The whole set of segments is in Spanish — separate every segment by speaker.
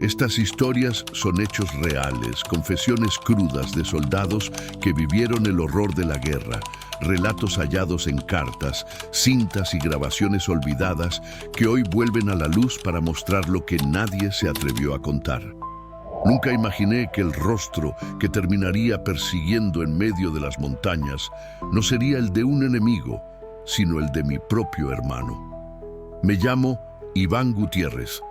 Speaker 1: Estas historias son hechos reales, confesiones crudas de soldados que vivieron el horror de la guerra, relatos hallados en cartas, cintas y grabaciones olvidadas que hoy vuelven a la luz para mostrar lo que nadie se atrevió a contar. Nunca imaginé que el rostro que terminaría persiguiendo en medio de las montañas no sería el de un enemigo, sino el de mi propio hermano. Me llamo Iván Gutiérrez.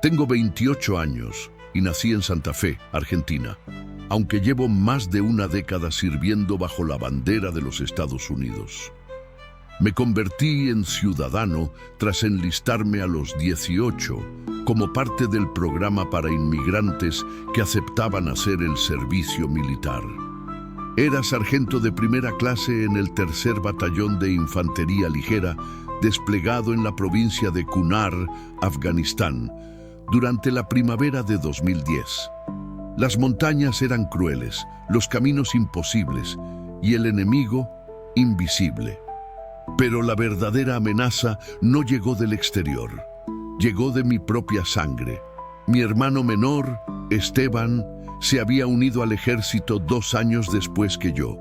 Speaker 1: Tengo 28 años y nací en Santa Fe, Argentina, aunque llevo más de una década sirviendo bajo la bandera de los Estados Unidos. Me convertí en ciudadano tras enlistarme a los 18 como parte del programa para inmigrantes que aceptaban hacer el servicio militar. Era sargento de primera clase en el 3er Batallón de Infantería Ligera, desplegado en la provincia de Kunar, Afganistán, durante la primavera de 2010. Las montañas eran crueles, los caminos imposibles y el enemigo invisible. Pero la verdadera amenaza no llegó del exterior, llegó de mi propia sangre. Mi hermano menor, Esteban, se había unido al ejército 2 años después que yo.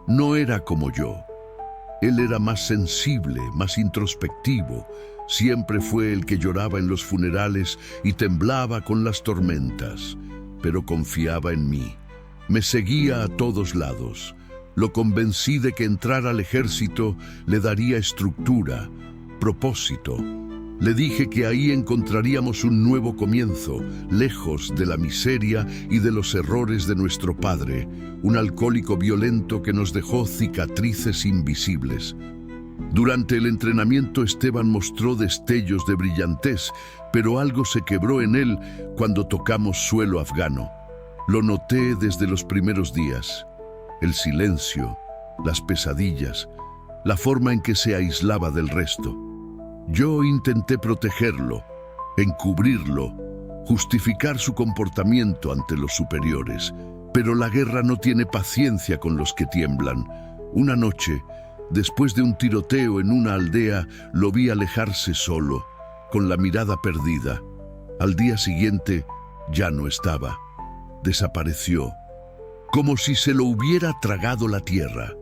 Speaker 1: No era como yo. Él era más sensible, más introspectivo. Siempre fue el que lloraba en los funerales y temblaba con las tormentas, pero confiaba en mí. Me seguía a todos lados. Lo convencí de que entrar al ejército le daría estructura, propósito. Le dije que ahí encontraríamos un nuevo comienzo, lejos de la miseria y de los errores de nuestro padre, un alcohólico violento que nos dejó cicatrices invisibles. Durante el entrenamiento Esteban mostró destellos de brillantez, pero algo se quebró en él cuando tocamos suelo afgano. Lo noté desde los primeros días. El silencio, las pesadillas, la forma en que se aislaba del resto. Yo intenté protegerlo, encubrirlo, justificar su comportamiento ante los superiores, pero la guerra no tiene paciencia con los que tiemblan. Una noche, después de un tiroteo en una aldea, lo vi alejarse solo, con la mirada perdida. Al día siguiente, ya no estaba. Desapareció, como si se lo hubiera tragado la tierra.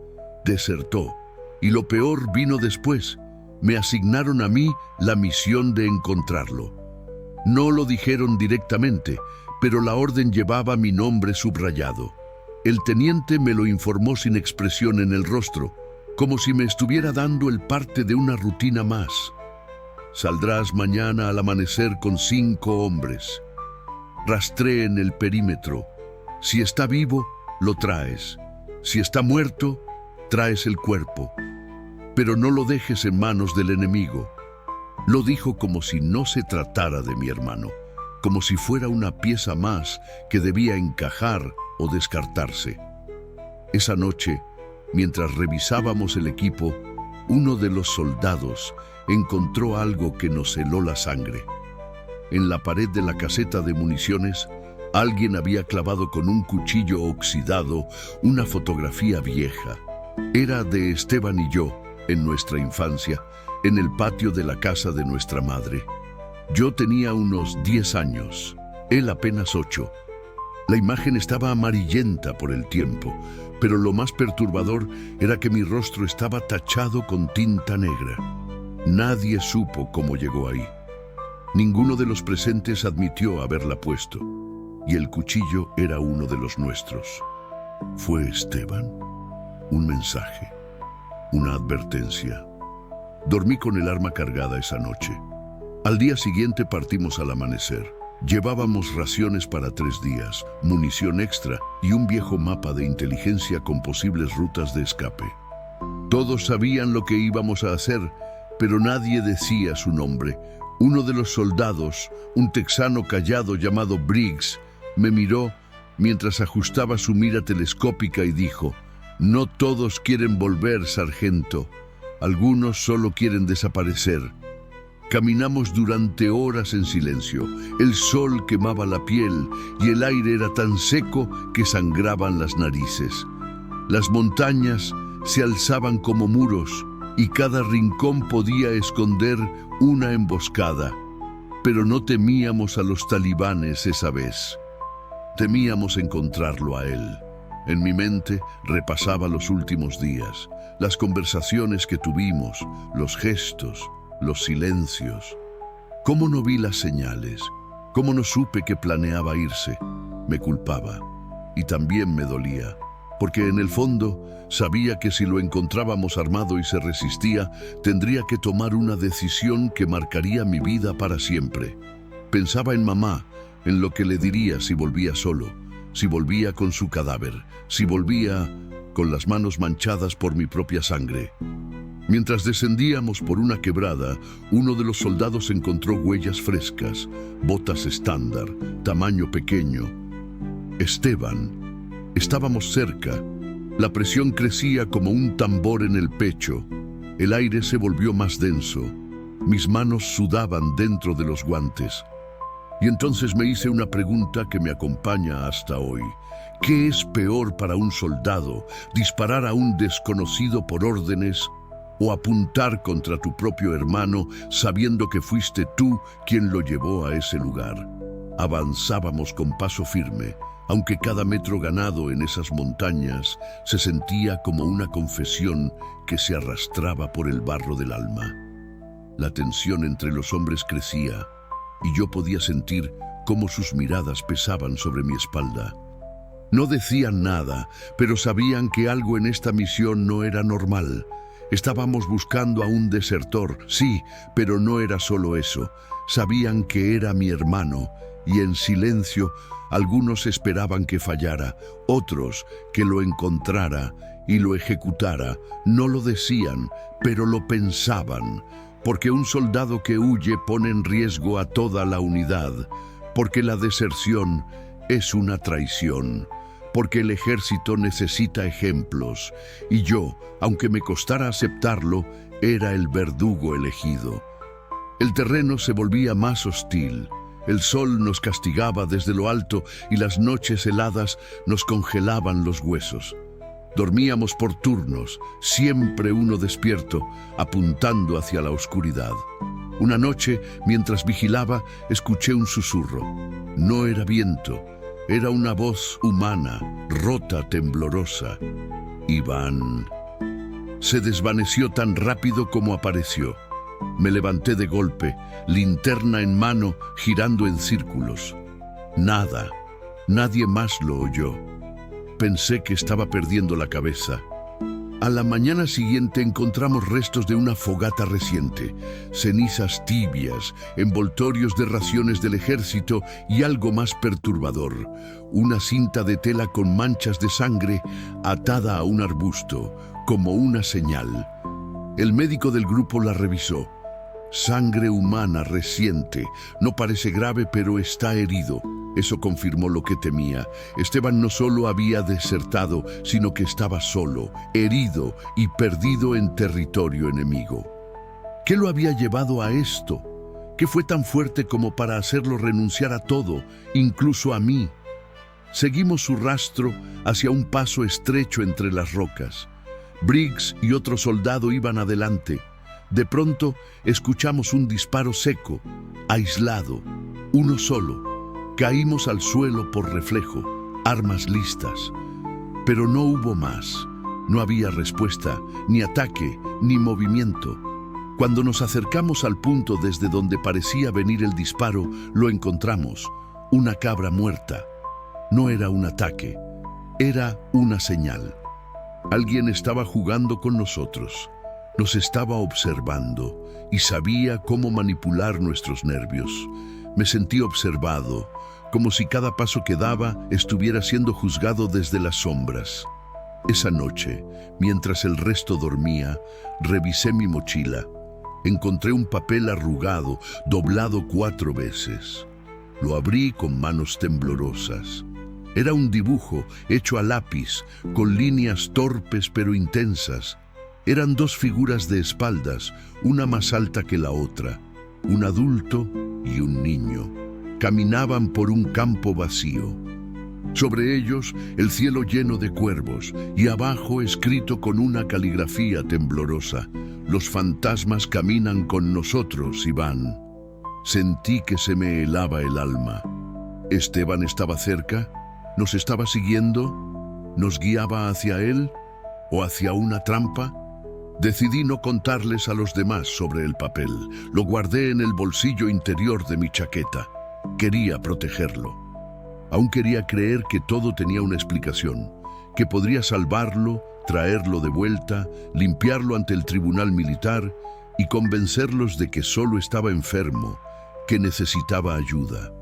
Speaker 1: Desertó, y lo peor vino después. Me asignaron a mí la misión de encontrarlo. No lo dijeron directamente, pero la orden llevaba mi nombre subrayado. El teniente me lo informó sin expresión en el rostro, como si me estuviera dando el parte de una rutina más. Saldrás mañana al amanecer con 5 hombres. Rastreen el perímetro. Si está vivo, lo traes. Si está muerto, traes el cuerpo. Pero no lo dejes en manos del enemigo. Lo dijo como si no se tratara de mi hermano, como si fuera una pieza más que debía encajar o descartarse. Esa noche, mientras revisábamos el equipo, uno de los soldados encontró algo que nos heló la sangre. En la pared de la caseta de municiones, alguien había clavado con un cuchillo oxidado una fotografía vieja. Era de Esteban y yo, en nuestra infancia, en el patio de la casa de nuestra madre. Yo tenía unos 10 años, él apenas 8. La imagen estaba amarillenta por el tiempo, pero lo más perturbador era que mi rostro estaba tachado con tinta negra. Nadie supo cómo llegó ahí. Ninguno de los presentes admitió haberla puesto, y el cuchillo era uno de los nuestros. ¿Fue Esteban? Un mensaje, una advertencia. Dormí con el arma cargada esa noche. Al día siguiente partimos al amanecer. Llevábamos raciones para 3 días, munición extra y un viejo mapa de inteligencia con posibles rutas de escape. Todos sabían lo que íbamos a hacer, pero nadie decía su nombre. Uno de los soldados, un texano callado llamado Briggs, me miró mientras ajustaba su mira telescópica y dijo: «No todos quieren volver, sargento. Algunos solo quieren desaparecer». Caminamos durante horas en silencio. El sol quemaba la piel y el aire era tan seco que sangraban las narices. Las montañas se alzaban como muros y cada rincón podía esconder una emboscada. pero no temíamos a los talibanes esa vez. Temíamos encontrarlo a él. En mi mente repasaba los últimos días, las conversaciones que tuvimos, los gestos, los silencios. ¿Cómo no vi las señales? ¿Cómo no supe que planeaba irse? Me culpaba. Y también me dolía, porque en el fondo sabía que si lo encontrábamos armado y se resistía, tendría que tomar una decisión que marcaría mi vida para siempre. Pensaba en mamá, en lo que le diría si volvía solo, si volvía con su cadáver, si volvía con las manos manchadas por mi propia sangre. Mientras descendíamos por una quebrada, uno de los soldados encontró huellas frescas, botas estándar, tamaño pequeño. Esteban. Estábamos cerca. La presión crecía como un tambor en el pecho. El aire se volvió más denso. Mis manos sudaban dentro de los guantes. Y entonces me hice una pregunta que me acompaña hasta hoy. ¿Qué es peor para un soldado, disparar a un desconocido por órdenes o apuntar contra tu propio hermano sabiendo que fuiste tú quien lo llevó a ese lugar? Avanzábamos con paso firme, aunque cada metro ganado en esas montañas se sentía como una confesión que se arrastraba por el barro del alma. La tensión entre los hombres crecía y yo podía sentir cómo sus miradas pesaban sobre mi espalda. No decían nada, pero sabían que algo en esta misión no era normal. Estábamos buscando a un desertor, sí, pero no era solo eso. Sabían que era mi hermano, y en silencio algunos esperaban que fallara, otros que lo encontrara y lo ejecutara. No lo decían, pero lo pensaban, porque un soldado que huye pone en riesgo a toda la unidad, porque la deserción es una traición, porque el ejército necesita ejemplos, y yo, aunque me costara aceptarlo, era el verdugo elegido. El terreno se volvía más hostil. El sol nos castigaba desde lo alto y las noches heladas nos congelaban los huesos. Dormíamos por turnos, siempre uno despierto, apuntando hacia la oscuridad. Una noche, mientras vigilaba, escuché un susurro. No era viento, era una voz humana, rota, temblorosa. Iván. Se desvaneció tan rápido como apareció. Me levanté de golpe, linterna en mano, girando en círculos. Nada, nadie más lo oyó. Pensé que estaba perdiendo la cabeza. A la mañana siguiente encontramos restos de una fogata reciente, cenizas tibias, envoltorios de raciones del ejército y algo más perturbador, una cinta de tela con manchas de sangre atada a un arbusto, como una señal. El médico del grupo la revisó. Sangre humana reciente. No parece grave, pero está herido. Eso confirmó lo que temía. Esteban no solo había desertado, sino que estaba solo, herido y perdido en territorio enemigo. ¿Qué lo había llevado a esto? ¿Qué fue tan fuerte como para hacerlo renunciar a todo, incluso a mí? Seguimos su rastro hacia un paso estrecho entre las rocas. Briggs y otro soldado iban adelante. De pronto, escuchamos un disparo seco, aislado, uno solo. Caímos al suelo por reflejo, armas listas. Pero no hubo más. No había respuesta, ni ataque, ni movimiento. Cuando nos acercamos al punto desde donde parecía venir el disparo, lo encontramos, una cabra muerta. No era un ataque, era una señal. Alguien estaba jugando con nosotros, nos estaba observando y sabía cómo manipular nuestros nervios. Me sentí observado, como si cada paso que daba estuviera siendo juzgado desde las sombras. Esa noche, mientras el resto dormía, revisé mi mochila. Encontré un papel arrugado, doblado 4 veces. Lo abrí con manos temblorosas. Era un dibujo hecho a lápiz, con líneas torpes pero intensas. Eran 2 figuras de espaldas, una más alta que la otra, un adulto y un niño. Caminaban por un campo vacío. Sobre ellos, el cielo lleno de cuervos, y abajo escrito con una caligrafía temblorosa: los fantasmas caminan con nosotros, Iván. Sentí que se me helaba el alma. ¿Esteban estaba cerca? ¿Nos estaba siguiendo? ¿Nos guiaba hacia él o hacia una trampa? Decidí no contarles a los demás sobre el papel. Lo guardé en el bolsillo interior de mi chaqueta. Quería protegerlo. Aún quería creer que todo tenía una explicación, que podría salvarlo, traerlo de vuelta, limpiarlo ante el tribunal militar y convencerlos de que solo estaba enfermo, que necesitaba ayuda.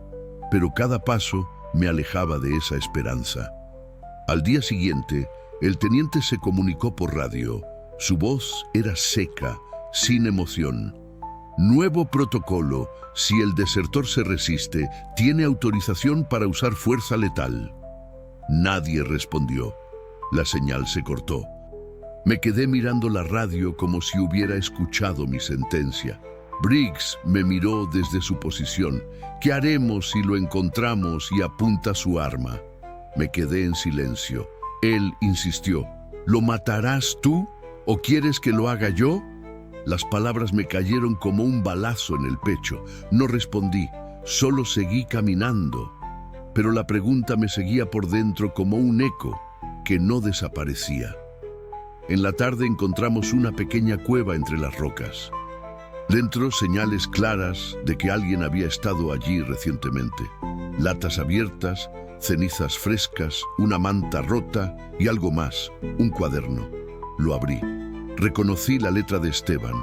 Speaker 1: Pero cada paso me alejaba de esa esperanza. Al día siguiente, el teniente se comunicó por radio. Su voz era seca, sin emoción. Nuevo protocolo: si el desertor se resiste, tiene autorización para usar fuerza letal. Nadie respondió. La señal se cortó. Me quedé mirando la radio como si hubiera escuchado mi sentencia. Briggs me miró desde su posición. ¿Qué haremos si lo encontramos y apunta su arma? Me quedé en silencio. Él insistió. ¿Lo matarás tú o quieres que lo haga yo? Las palabras me cayeron como un balazo en el pecho. No respondí, solo seguí caminando. Pero la pregunta me seguía por dentro como un eco que no desaparecía. En la tarde encontramos una pequeña cueva entre las rocas. Dentro, señales claras de que alguien había estado allí recientemente. Latas abiertas, cenizas frescas, una manta rota y algo más, un cuaderno. Lo abrí. Reconocí la letra de Esteban.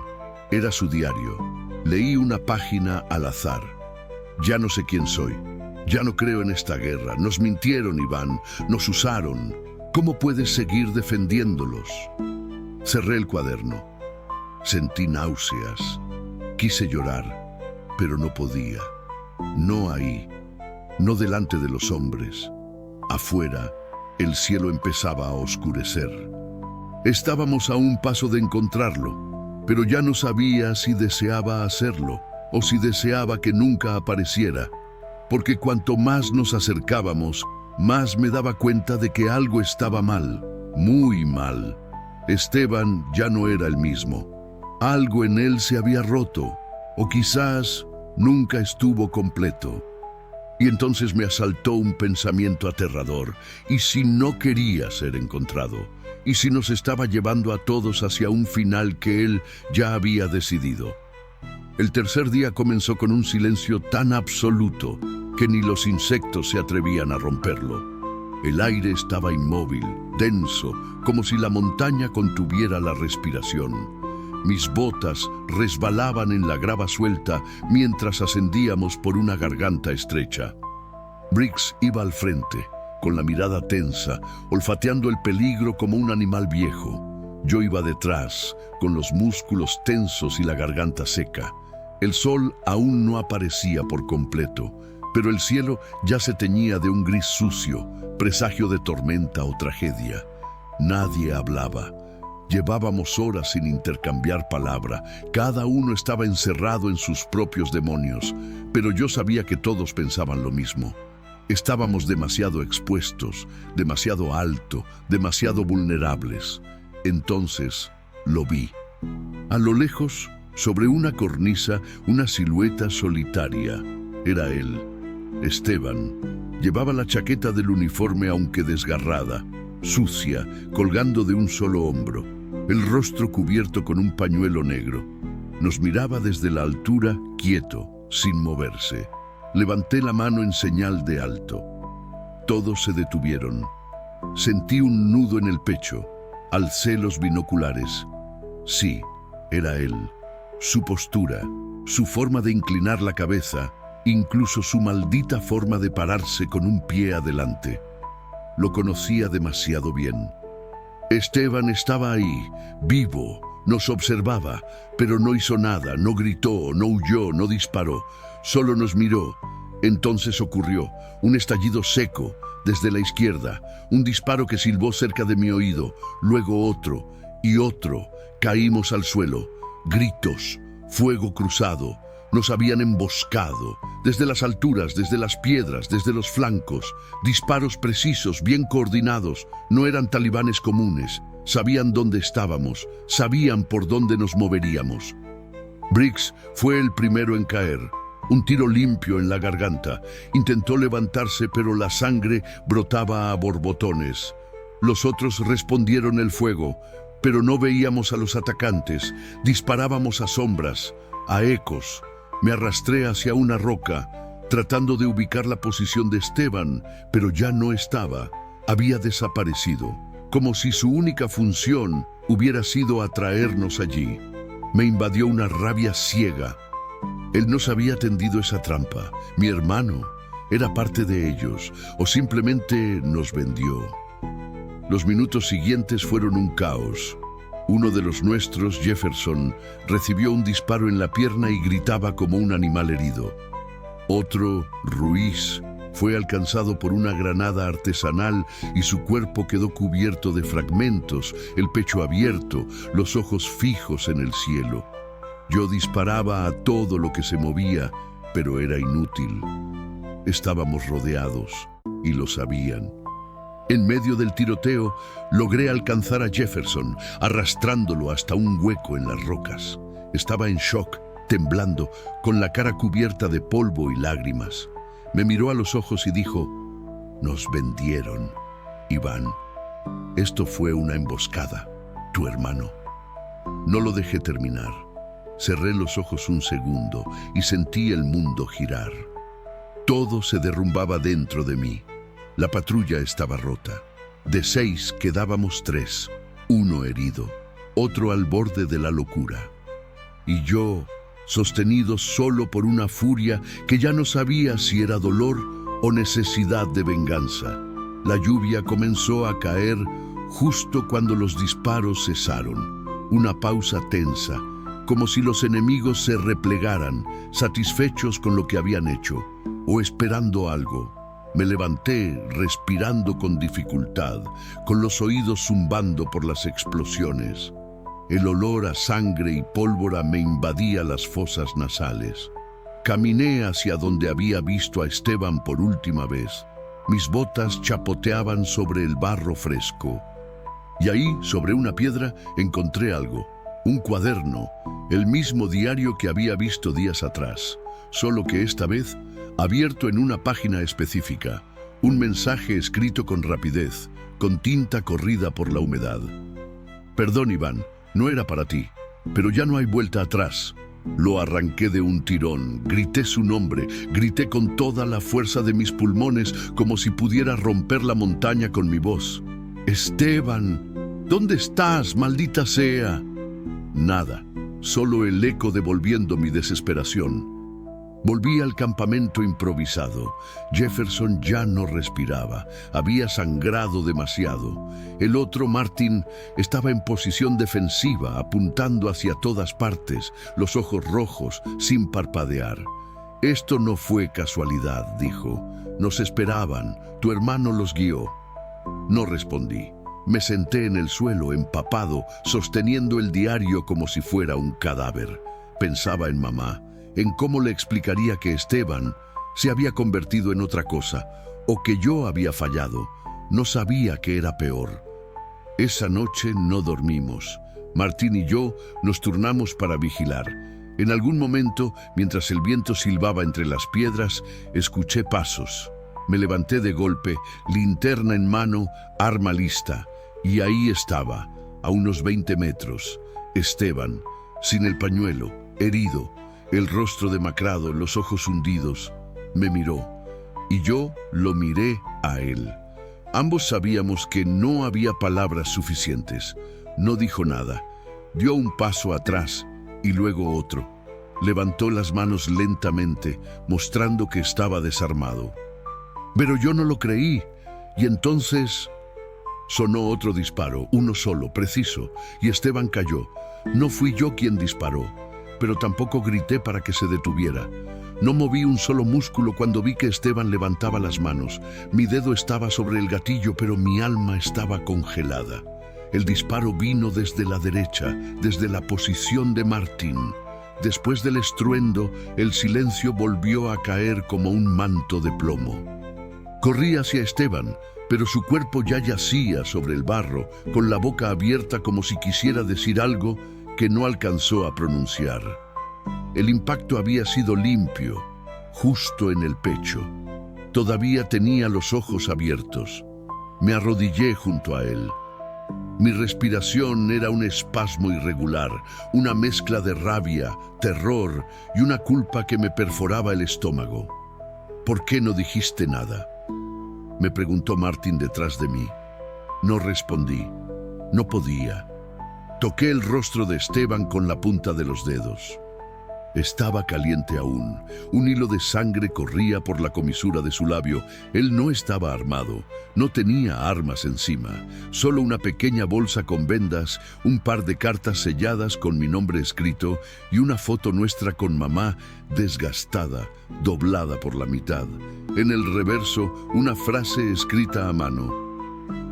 Speaker 1: Era su diario. Leí una página al azar. Ya no sé quién soy. Ya no creo en esta guerra. Nos mintieron, Iván. Nos usaron. ¿Cómo puedes seguir defendiéndolos? Cerré el cuaderno. Sentí náuseas. Quise llorar, pero no podía. No ahí. No delante de los hombres. Afuera, el cielo empezaba a oscurecer. Estábamos a un paso de encontrarlo, pero ya no sabía si deseaba hacerlo o si deseaba que nunca apareciera, porque cuanto más nos acercábamos, más me daba cuenta de que algo estaba mal, muy mal. Esteban ya no era el mismo. Algo en él se había roto, o quizás nunca estuvo completo. Y entonces me asaltó un pensamiento aterrador. ¿Y si no quería ser encontrado? ¿Y si nos estaba llevando a todos hacia un final que él ya había decidido? El tercer día comenzó con un silencio tan absoluto que ni los insectos se atrevían a romperlo. El aire estaba inmóvil, denso, como si la montaña contuviera la respiración. Mis botas resbalaban en la grava suelta mientras ascendíamos por una garganta estrecha. Briggs iba al frente, con la mirada tensa, olfateando el peligro como un animal viejo. Yo iba detrás, con los músculos tensos y la garganta seca. El sol aún no aparecía por completo, pero el cielo ya se teñía de un gris sucio, presagio de tormenta o tragedia. Nadie hablaba. Llevábamos horas sin intercambiar palabra. Cada uno estaba encerrado en sus propios demonios, pero yo sabía que todos pensaban lo mismo. Estábamos demasiado expuestos, demasiado alto, demasiado vulnerables. Entonces lo vi. A lo lejos, sobre una cornisa, una silueta solitaria. Era él, Esteban. Llevaba la chaqueta del uniforme aunque desgarrada, sucia, colgando de un solo hombro, el rostro cubierto con un pañuelo negro. Nos miraba desde la altura, quieto, sin moverse. Levanté la mano en señal de alto. Todos se detuvieron. Sentí un nudo en el pecho. Alcé los binoculares. Sí, era él. Su postura, su forma de inclinar la cabeza, incluso su maldita forma de pararse con un pie adelante. Lo conocía demasiado bien. Esteban estaba ahí, vivo, nos observaba, pero no hizo nada, no gritó, no huyó, no disparó, solo nos miró. Entonces ocurrió un estallido seco desde la izquierda, un disparo que silbó cerca de mi oído, luego otro y otro. Caímos al suelo, gritos, fuego cruzado. Nos habían emboscado, desde las alturas, desde las piedras, desde los flancos. Disparos precisos, bien coordinados. No eran talibanes comunes. Sabían dónde estábamos, sabían por dónde nos moveríamos. Briggs fue el primero en caer. Un tiro limpio en la garganta. Intentó levantarse, pero la sangre brotaba a borbotones. Los otros respondieron el fuego, pero no veíamos a los atacantes. Disparábamos a sombras, a ecos. Me arrastré hacia una roca, tratando de ubicar la posición de Esteban, pero ya no estaba. Había desaparecido, como si su única función hubiera sido atraernos allí. Me invadió una rabia ciega. Él nos había tendido esa trampa. Mi hermano era parte de ellos, o simplemente nos vendió. Los minutos siguientes fueron un caos. Uno de los nuestros, Jefferson, recibió un disparo en la pierna y gritaba como un animal herido. Otro, Ruiz, fue alcanzado por una granada artesanal y su cuerpo quedó cubierto de fragmentos, el pecho abierto, los ojos fijos en el cielo. Yo disparaba a todo lo que se movía, pero era inútil. Estábamos rodeados y lo sabían. En medio del tiroteo, logré alcanzar a Jefferson, arrastrándolo hasta un hueco en las rocas. Estaba en shock, temblando, con la cara cubierta de polvo y lágrimas. Me miró a los ojos y dijo: «Nos vendieron, Iván. Esto fue una emboscada, tu hermano». No lo dejé terminar. Cerré los ojos un segundo y sentí el mundo girar. Todo se derrumbaba dentro de mí. La patrulla estaba rota. De 6 quedábamos 3, uno herido, otro al borde de la locura. Y yo, sostenido solo por una furia que ya no sabía si era dolor o necesidad de venganza. La lluvia comenzó a caer justo cuando los disparos cesaron. Una pausa tensa, como si los enemigos se replegaran, satisfechos con lo que habían hecho, o esperando algo. Me levanté, respirando con dificultad, con los oídos zumbando por las explosiones. El olor a sangre y pólvora me invadía las fosas nasales. Caminé hacia donde había visto a Esteban por última vez. Mis botas chapoteaban sobre el barro fresco. Y ahí, sobre una piedra, encontré algo. Un cuaderno, el mismo diario que había visto días atrás, solo que esta vez abierto en una página específica. Un mensaje escrito con rapidez, con tinta corrida por la humedad. «Perdón, Iván, no era para ti, pero ya no hay vuelta atrás». Lo arranqué de un tirón, grité su nombre, grité con toda la fuerza de mis pulmones, como si pudiera romper la montaña con mi voz. «Esteban, ¿dónde estás, maldita sea?» Nada, solo el eco devolviendo mi desesperación. Volví al campamento improvisado. Jefferson ya no respiraba, había sangrado demasiado. El otro, Martin, estaba en posición defensiva, apuntando hacia todas partes, los ojos rojos, sin parpadear. «Esto no fue casualidad», dijo. «Nos esperaban, tu hermano los guió». No respondí. Me senté en el suelo, empapado, sosteniendo el diario como si fuera un cadáver. Pensaba en mamá, en cómo le explicaría que Esteban se había convertido en otra cosa, o que yo había fallado. No sabía qué era peor. Esa noche no dormimos. Martín y yo nos turnamos para vigilar. En algún momento, mientras el viento silbaba entre las piedras, escuché pasos. Me levanté de golpe, linterna en mano, arma lista. Y ahí estaba, a unos 20 metros, Esteban, sin el pañuelo, herido, el rostro demacrado, los ojos hundidos. Me miró, y yo lo miré a él. Ambos sabíamos que no había palabras suficientes. No dijo nada. Dio un paso atrás y luego otro. Levantó las manos lentamente, mostrando que estaba desarmado. Pero yo no lo creí, y entonces sonó otro disparo, uno solo, preciso, y Esteban cayó. No fui yo quien disparó, pero tampoco grité para que se detuviera. No moví un solo músculo cuando vi que Esteban levantaba las manos. Mi dedo estaba sobre el gatillo, pero mi alma estaba congelada. El disparo vino desde la derecha, desde la posición de Martín. Después del estruendo, el silencio volvió a caer como un manto de plomo. Corrí hacia Esteban, pero su cuerpo ya yacía sobre el barro, con la boca abierta como si quisiera decir algo que no alcanzó a pronunciar. El impacto había sido limpio, justo en el pecho. Todavía tenía los ojos abiertos. Me arrodillé junto a él. Mi respiración era un espasmo irregular, una mezcla de rabia, terror y una culpa que me perforaba el estómago. ¿Por qué no dijiste nada?, me preguntó Martin detrás de mí. No respondí. No podía. Toqué el rostro de Esteban con la punta de los dedos. Estaba caliente aún. Un hilo de sangre corría por la comisura de su labio. Él no estaba armado. No tenía armas encima. Solo una pequeña bolsa con vendas, un par de cartas selladas con mi nombre escrito y una foto nuestra con mamá desgastada, doblada por la mitad. En el reverso, una frase escrita a mano.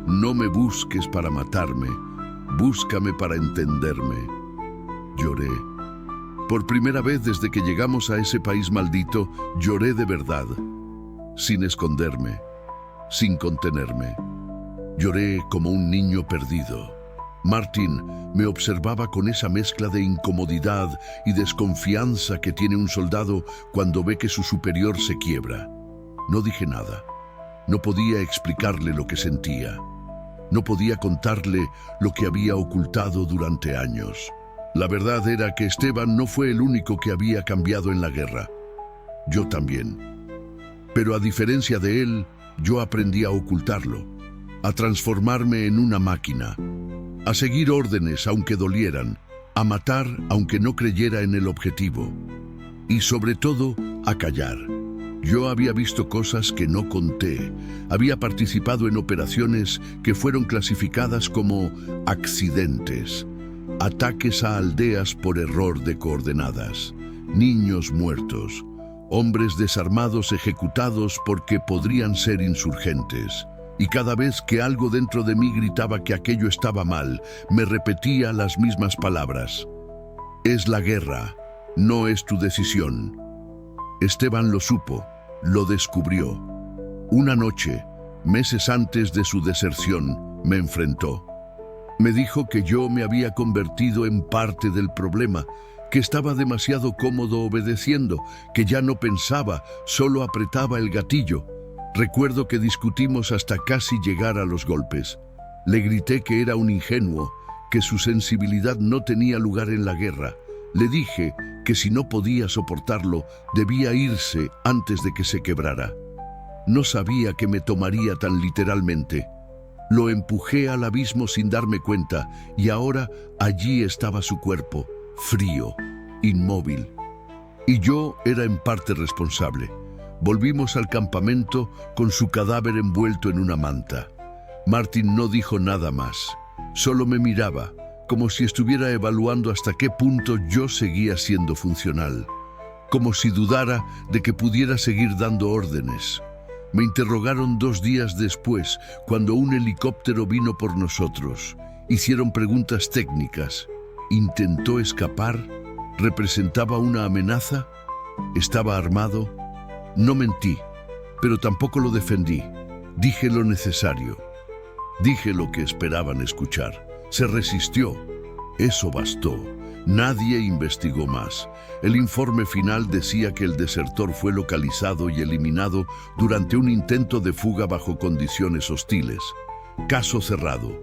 Speaker 1: No me busques para matarme. Búscame para entenderme. Lloré. Por primera vez desde que llegamos a ese país maldito, lloré de verdad, sin esconderme, sin contenerme. Lloré como un niño perdido. Martin me observaba con esa mezcla de incomodidad y desconfianza que tiene un soldado cuando ve que su superior se quiebra. No dije nada. No podía explicarle lo que sentía. No podía contarle lo que había ocultado durante años. La verdad era que Esteban no fue el único que había cambiado en la guerra. Yo también. Pero a diferencia de él, yo aprendí a ocultarlo, a transformarme en una máquina, a seguir órdenes aunque dolieran, a matar aunque no creyera en el objetivo, y sobre todo, a callar. Yo había visto cosas que no conté, había participado en operaciones que fueron clasificadas como accidentes, ataques a aldeas por error de coordenadas, niños muertos, hombres desarmados ejecutados porque podrían ser insurgentes. Y cada vez que algo dentro de mí gritaba que aquello estaba mal, me repetía las mismas palabras. Es la guerra, no es tu decisión. Esteban lo supo, lo descubrió. Una noche, meses antes de su deserción, me enfrentó. Me dijo que yo me había convertido en parte del problema, que estaba demasiado cómodo obedeciendo, que ya no pensaba, solo apretaba el gatillo. Recuerdo que discutimos hasta casi llegar a los golpes. Le grité que era un ingenuo, que su sensibilidad no tenía lugar en la guerra. Le dije que si no podía soportarlo, debía irse antes de que se quebrara. No sabía que me tomaría tan literalmente. Lo empujé al abismo sin darme cuenta y ahora allí estaba su cuerpo, frío, inmóvil. Y yo era en parte responsable. Volvimos al campamento con su cadáver envuelto en una manta. Martin no dijo nada más, solo me miraba, como si estuviera evaluando hasta qué punto yo seguía siendo funcional, como si dudara de que pudiera seguir dando órdenes. Me interrogaron 2 días después, cuando un helicóptero vino por nosotros. Hicieron preguntas técnicas. ¿Intentó escapar? ¿Representaba una amenaza? ¿Estaba armado? No mentí, pero tampoco lo defendí. Dije lo necesario. Dije lo que esperaban escuchar. Se resistió. Eso bastó. Nadie investigó más. El informe final decía que el desertor fue localizado y eliminado durante un intento de fuga bajo condiciones hostiles. Caso cerrado.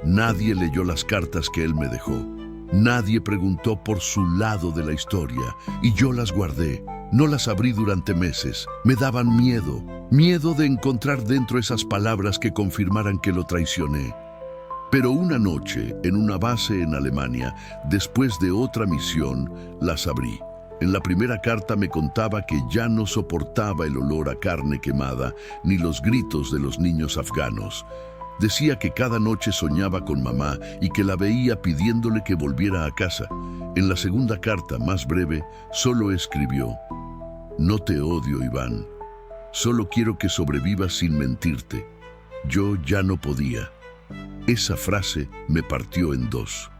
Speaker 1: Nadie leyó las cartas que él me dejó. Nadie preguntó por su lado de la historia y yo las guardé. No las abrí durante meses. Me daban miedo. Miedo de encontrar dentro esas palabras que confirmaran que lo traicioné. Pero una noche, en una base en Alemania, después de otra misión, las abrí. En la primera carta me contaba que ya no soportaba el olor a carne quemada ni los gritos de los niños afganos. Decía que cada noche soñaba con mamá y que la veía pidiéndole que volviera a casa. En la segunda carta, más breve, solo escribió: No te odio, Iván. Solo quiero que sobrevivas sin mentirte. Yo ya no podía. Esa frase me partió en 2,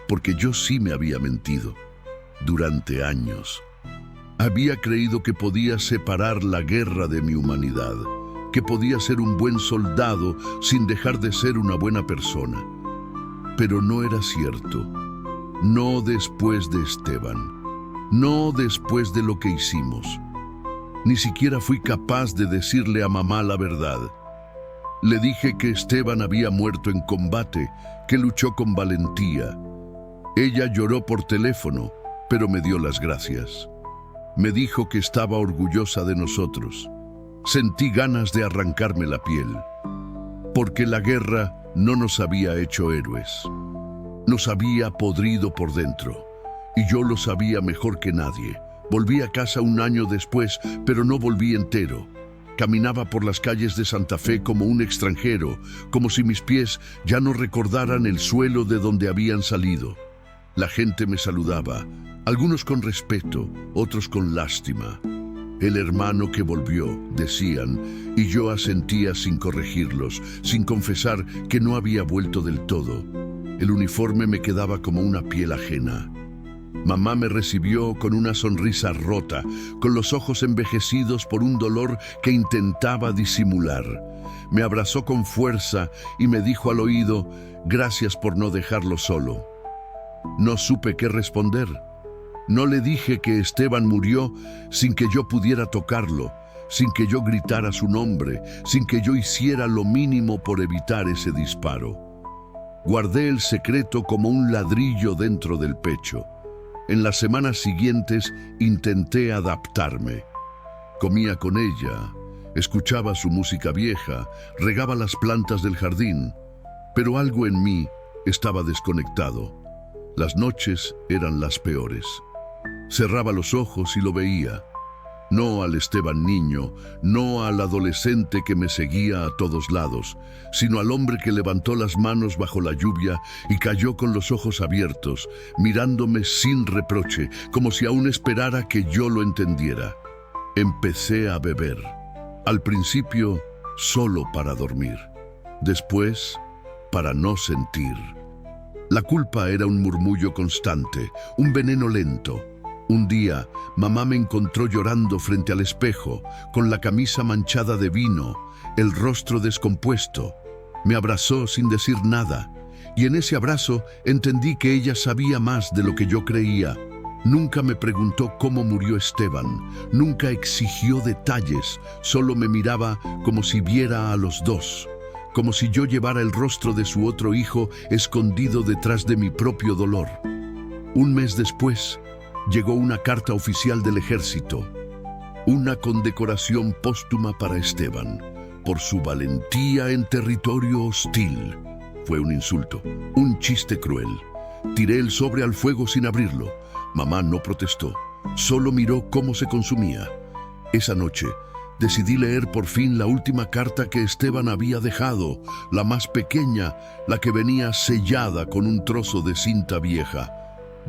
Speaker 1: porque yo sí me había mentido. Durante años. Había creído que podía separar la guerra de mi humanidad, que podía ser un buen soldado sin dejar de ser una buena persona. Pero no era cierto. No después de Esteban. No después de lo que hicimos. Ni siquiera fui capaz de decirle a mamá la verdad. Le dije que Esteban había muerto en combate, que luchó con valentía. Ella lloró por teléfono, pero me dio las gracias. Me dijo que estaba orgullosa de nosotros. Sentí ganas de arrancarme la piel, porque la guerra no nos había hecho héroes. Nos había podrido por dentro, y yo lo sabía mejor que nadie. Volví a casa un año después, pero no volví entero. Caminaba por las calles de Santa Fe como un extranjero, como si mis pies ya no recordaran el suelo de donde habían salido. La gente me saludaba, algunos con respeto, otros con lástima. El hermano que volvió, decían, y yo asentía sin corregirlos, sin confesar que no había vuelto del todo. El uniforme me quedaba como una piel ajena. Mamá me recibió con una sonrisa rota, con los ojos envejecidos por un dolor que intentaba disimular. Me abrazó con fuerza y me dijo al oído, gracias por no dejarlo solo. No supe qué responder. No le dije que Esteban murió sin que yo pudiera tocarlo, sin que yo gritara su nombre, sin que yo hiciera lo mínimo por evitar ese disparo. Guardé el secreto como un ladrillo dentro del pecho. En las semanas siguientes intenté adaptarme. Comía con ella, escuchaba su música vieja, regaba las plantas del jardín, pero algo en mí estaba desconectado. Las noches eran las peores. Cerraba los ojos y lo veía. No al Esteban niño, no al adolescente que me seguía a todos lados, sino al hombre que levantó las manos bajo la lluvia y cayó con los ojos abiertos, mirándome sin reproche, como si aún esperara que yo lo entendiera. Empecé a beber. Al principio, solo para dormir. Después, para no sentir. La culpa era un murmullo constante, un veneno lento. Un día, mamá me encontró llorando frente al espejo, con la camisa manchada de vino, el rostro descompuesto. Me abrazó sin decir nada, y en ese abrazo entendí que ella sabía más de lo que yo creía. Nunca me preguntó cómo murió Esteban, nunca exigió detalles, solo me miraba como si viera a los dos, como si yo llevara el rostro de su otro hijo escondido detrás de mi propio dolor. Un mes después, llegó una carta oficial del ejército, una condecoración póstuma para Esteban, por su valentía en territorio hostil. Fue un insulto, un chiste cruel. Tiré el sobre al fuego sin abrirlo. Mamá no protestó, solo miró cómo se consumía. Esa noche, decidí leer por fin la última carta que Esteban había dejado, la más pequeña, la que venía sellada con un trozo de cinta vieja.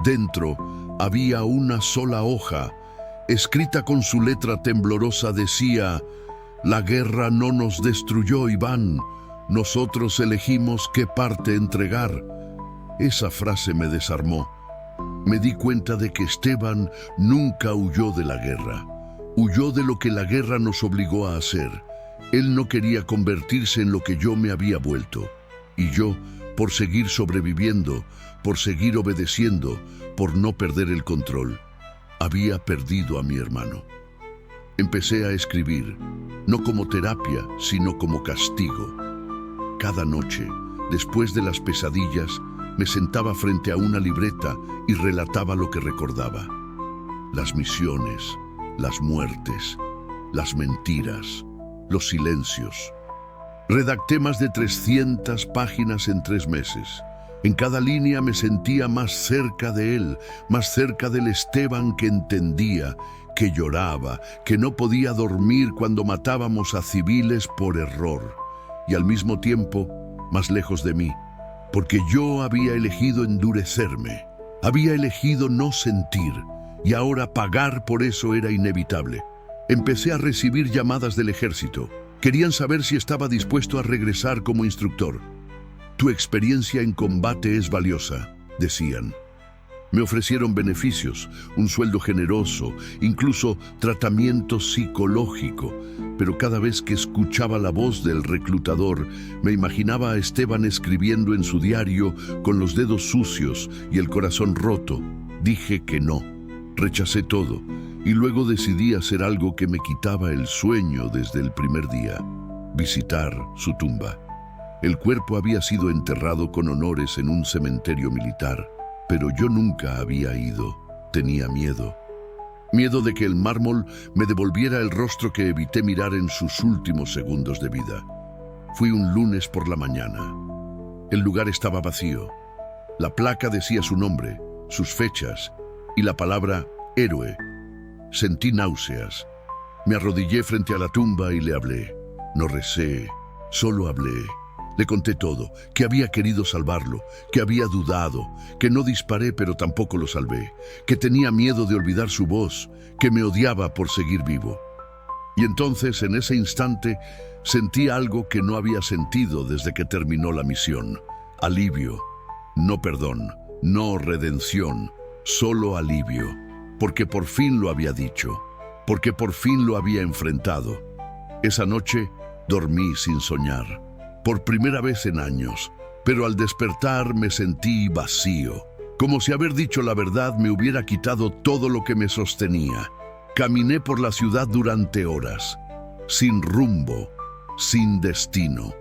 Speaker 1: Dentro había una sola hoja. Escrita con su letra temblorosa decía: la guerra no nos destruyó, Iván. Nosotros elegimos qué parte entregar. Esa frase me desarmó. Me di cuenta de que Esteban nunca huyó de la guerra. Huyó de lo que la guerra nos obligó a hacer. Él no quería convertirse en lo que yo me había vuelto. Y yo, por seguir sobreviviendo, por seguir obedeciendo, por no perder el control, había perdido a mi hermano. Empecé a escribir, no como terapia, sino como castigo. Cada noche, después de las pesadillas, me sentaba frente a una libreta y relataba lo que recordaba. Las misiones, las muertes, las mentiras, los silencios. Redacté más de 300 páginas en 3 meses. En cada línea me sentía más cerca de él, más cerca del Esteban que entendía, que lloraba, que no podía dormir cuando matábamos a civiles por error. Y al mismo tiempo, más lejos de mí, porque yo había elegido endurecerme, había elegido no sentir, y ahora pagar por eso era inevitable. Empecé a recibir llamadas del ejército. Querían saber si estaba dispuesto a regresar como instructor. Tu experiencia en combate es valiosa, decían. Me ofrecieron beneficios, un sueldo generoso, incluso tratamiento psicológico, pero cada vez que escuchaba la voz del reclutador, me imaginaba a Esteban escribiendo en su diario con los dedos sucios y el corazón roto. Dije que no, rechacé todo, y luego decidí hacer algo que me quitaba el sueño desde el primer día: visitar su tumba. El cuerpo había sido enterrado con honores en un cementerio militar, pero yo nunca había ido. Tenía miedo. Miedo de que el mármol me devolviera el rostro que evité mirar en sus últimos segundos de vida. Fui un lunes por la mañana. El lugar estaba vacío. La placa decía su nombre, sus fechas y la palabra héroe. Sentí náuseas. Me arrodillé frente a la tumba y le hablé. No recé, solo hablé. Le conté todo, que había querido salvarlo, que había dudado, que no disparé pero tampoco lo salvé, que tenía miedo de olvidar su voz, que me odiaba por seguir vivo. Y entonces, en ese instante, sentí algo que no había sentido desde que terminó la misión. Alivio. No perdón, no redención, solo alivio. Porque por fin lo había dicho, porque por fin lo había enfrentado. Esa noche dormí sin soñar, por primera vez en años, pero al despertar me sentí vacío, como si haber dicho la verdad me hubiera quitado todo lo que me sostenía. Caminé por la ciudad durante horas, sin rumbo, sin destino.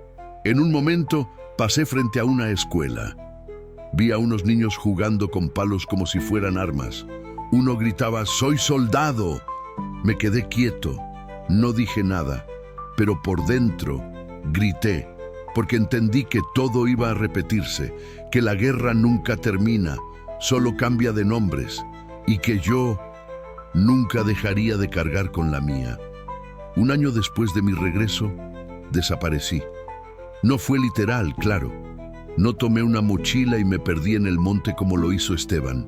Speaker 1: En un momento pasé frente a una escuela. Vi a unos niños jugando con palos como si fueran armas. Uno gritaba: «¡Soy soldado!». Me quedé quieto, no dije nada, pero por dentro grité, porque entendí que todo iba a repetirse, que la guerra nunca termina, solo cambia de nombres, y que yo nunca dejaría de cargar con la mía. Un año después de mi regreso, desaparecí. No fue literal, claro. No tomé una mochila y me perdí en el monte como lo hizo Esteban.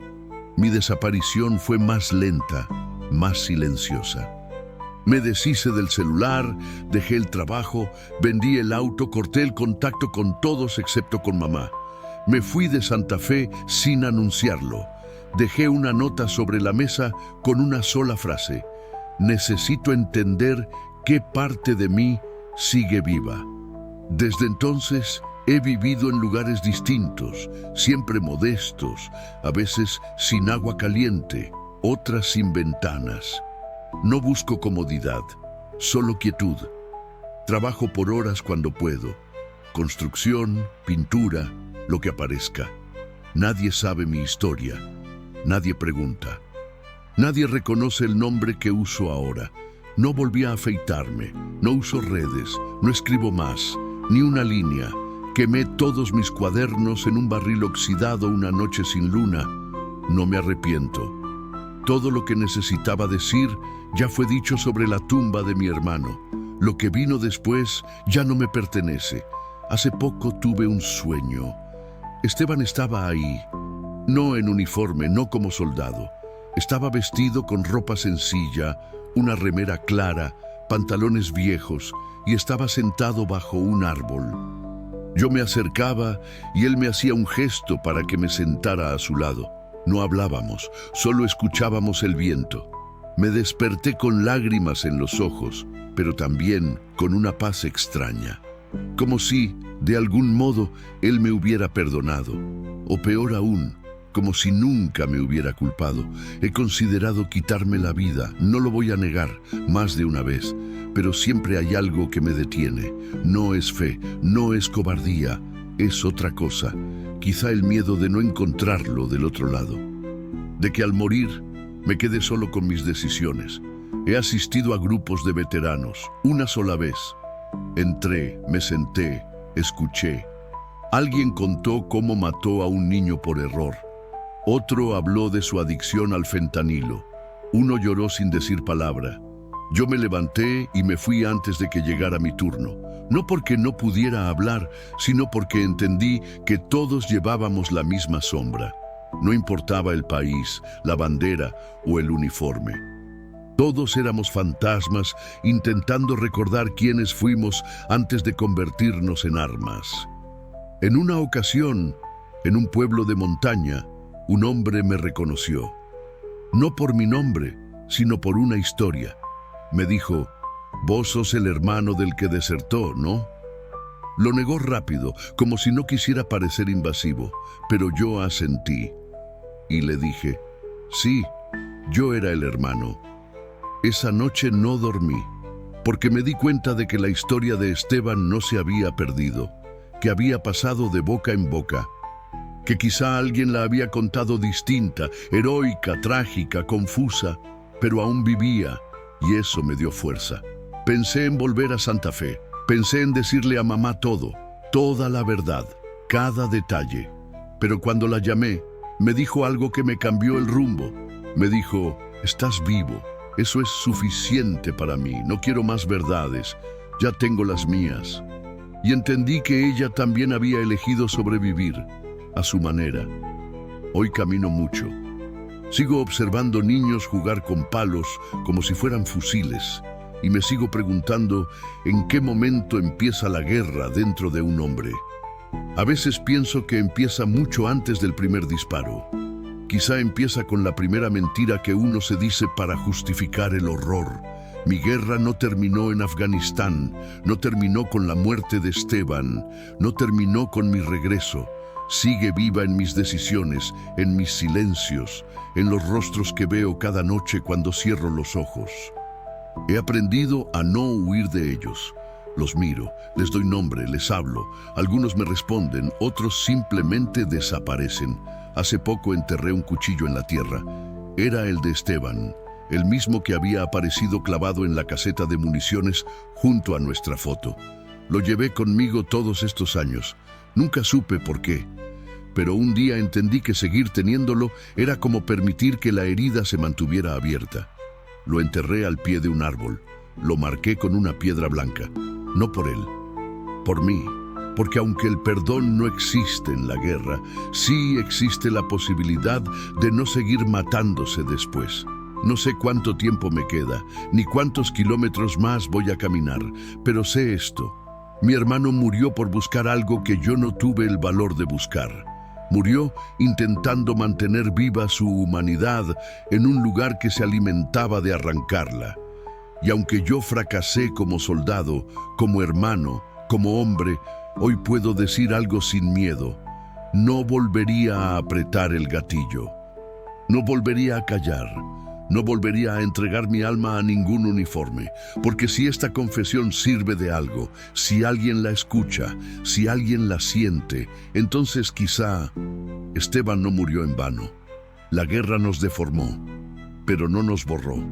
Speaker 1: Mi desaparición fue más lenta, más silenciosa. Me deshice del celular, dejé el trabajo, vendí el auto, corté el contacto con todos excepto con mamá. Me fui de Santa Fe sin anunciarlo. Dejé una nota sobre la mesa con una sola frase: necesito entender qué parte de mí sigue viva. Desde entonces he vivido en lugares distintos, siempre modestos, a veces sin agua caliente, otras sin ventanas. No busco comodidad, solo quietud. Trabajo por horas cuando puedo. Construcción, pintura, lo que aparezca. Nadie sabe mi historia. Nadie pregunta. Nadie reconoce el nombre que uso ahora. No volví a afeitarme, no uso redes, no escribo más, ni una línea. Quemé todos mis cuadernos en un barril oxidado una noche sin luna. No me arrepiento. Todo lo que necesitaba decir ya fue dicho sobre la tumba de mi hermano. Lo que vino después ya no me pertenece. Hace poco tuve un sueño. Esteban estaba ahí, no en uniforme, no como soldado. Estaba vestido con ropa sencilla, una remera clara, pantalones viejos, y estaba sentado bajo un árbol. Yo me acercaba y él me hacía un gesto para que me sentara a su lado. No hablábamos, solo escuchábamos el viento. Me desperté con lágrimas en los ojos, pero también con una paz extraña. Como si, de algún modo, él me hubiera perdonado. O peor aún, como si nunca me hubiera culpado. He considerado quitarme la vida, no lo voy a negar, más de una vez, pero siempre hay algo que me detiene. No es fe, no es cobardía, es otra cosa. Quizá el miedo de no encontrarlo del otro lado. De que al morir me quede solo con mis decisiones. He asistido a grupos de veteranos, una sola vez. Entré, me senté, escuché. Alguien contó cómo mató a un niño por error. Otro habló de su adicción al fentanilo. Uno lloró sin decir palabra. Yo me levanté y me fui antes de que llegara mi turno. No porque no pudiera hablar, sino porque entendí que todos llevábamos la misma sombra. No importaba el país, la bandera o el uniforme. Todos éramos fantasmas intentando recordar quiénes fuimos antes de convertirnos en armas. En una ocasión, en un pueblo de montaña, un hombre me reconoció. No por mi nombre, sino por una historia. Me dijo: «Vos sos el hermano del que desertó, ¿no?». Lo negó rápido, como si no quisiera parecer invasivo, pero yo asentí. Y le dije: «Sí, yo era el hermano, Esa noche no dormí, porque me di cuenta de que la historia de Esteban no se había perdido, que había pasado de boca en boca, que quizá alguien la había contado distinta, heroica, trágica, confusa, pero aún vivía, y eso me dio fuerza. Pensé en volver a Santa Fe, pensé en decirle a mamá todo, toda la verdad, cada detalle. Pero cuando la llamé, me dijo algo que me cambió el rumbo. Me dijo, estás vivo, eso es suficiente para mí, no quiero más verdades, ya tengo las mías. Y entendí que ella también había elegido sobrevivir, a su manera. Hoy camino mucho. Sigo observando niños jugar con palos como si fueran fusiles, y me sigo preguntando en qué momento empieza la guerra dentro de un hombre. A veces pienso que empieza mucho antes del primer disparo. Quizá empieza con la primera mentira que uno se dice para justificar el horror. Mi guerra no terminó en Afganistán, no terminó con la muerte de Esteban, no terminó con mi regreso. Sigue viva en mis decisiones, en mis silencios, en los rostros que veo cada noche cuando cierro los ojos. He aprendido a no huir de ellos. Los miro, les doy nombre, les hablo. Algunos me responden, otros simplemente desaparecen. Hace poco enterré un cuchillo en la tierra. Era el de Esteban, el mismo que había aparecido clavado en la caseta de municiones junto a nuestra foto. Lo llevé conmigo todos estos años. Nunca supe por qué. Pero un día entendí que seguir teniéndolo era como permitir que la herida se mantuviera abierta. Lo enterré al pie de un árbol. Lo marqué con una piedra blanca. No por él, por mí. Porque aunque el perdón no existe en la guerra, sí existe la posibilidad de no seguir matándose después. No sé cuánto tiempo me queda, ni cuántos kilómetros más voy a caminar, pero sé esto. Mi hermano murió por buscar algo que yo no tuve el valor de buscar. Murió intentando mantener viva su humanidad en un lugar que se alimentaba de arrancarla. Y aunque yo fracasé como soldado, como hermano, como hombre, hoy puedo decir algo sin miedo. No volvería a apretar el gatillo. No volvería a callar. No volvería a entregar mi alma a ningún uniforme, porque si esta confesión sirve de algo, si alguien la escucha, si alguien la siente, entonces quizá Esteban no murió en vano. La guerra nos deformó, pero no nos borró.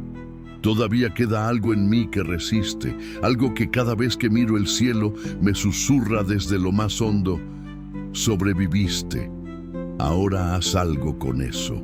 Speaker 1: Todavía queda algo en mí que resiste, algo que cada vez que miro el cielo me susurra desde lo más hondo. Sobreviviste. Ahora haz algo con eso.